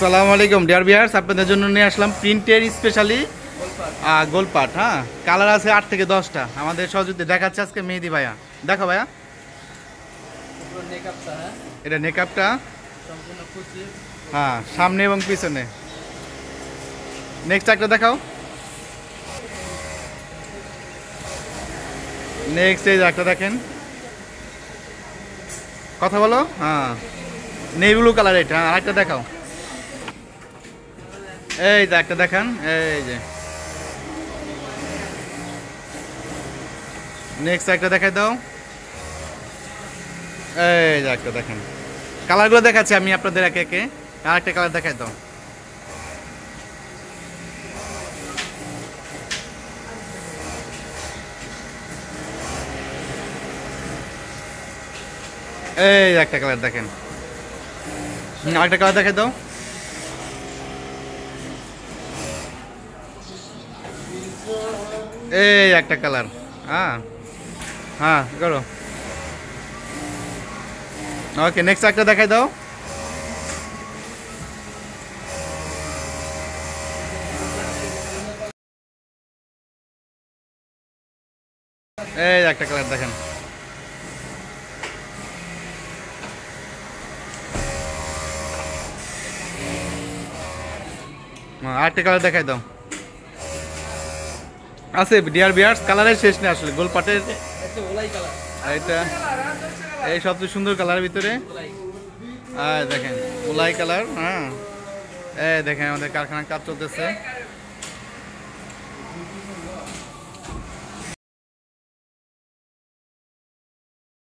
আসসালামু আলাইকুম dear viewers, আপনাদের জন্য নিয়ে আসলাম প্রিন্টের স্পেশালি গোলপাট। হ্যাঁ, কালার আছে 8 থেকে 10টা। আমাদের সহযোগিতা দেখাচ্ছে আজকে মেহেদি ভাইয়া। দেখো ভাইয়া, এটা নেকআপটা, হ্যাঁ, সামনে এবং পিছনে। নেক্সট একটা দেখাও। নেক্সট এই যে একটা দেখেন, কথা বলো। হ্যাঁ, নেভি ব্লু কালার এটা। আর একটা দেখাও, এই যে একটা দেখান, এই যে নেক্সট একটা দেখাই দাও। এই যে একটা দেখেন, কালারগুলো দেখাচ্ছি আমি আপনাদের একে একে। আর একটা কালার দেখাই দাও। এই একটা কালার দেখেন, আরেকটা কালার দেখাই দাও। এই একটা কালার। হ্যাঁ হ্যাঁ, করো। ওকে, নেক্সট একটা দেখাই দাও। এই একটা কালার দেখেন। আরেকটা কালার দেখাই দাও। আছে ডিয়ার ভিউয়ার্স, কালারের শেষ নেই আসলে গোলপাটের। এটা এই সবচেয়ে সুন্দর কালারের ভিতরে দেখেন, ওলাই কালার। হ্যাঁ, এই দেখেন আমাদের কারখানার কাজ চলতেছে।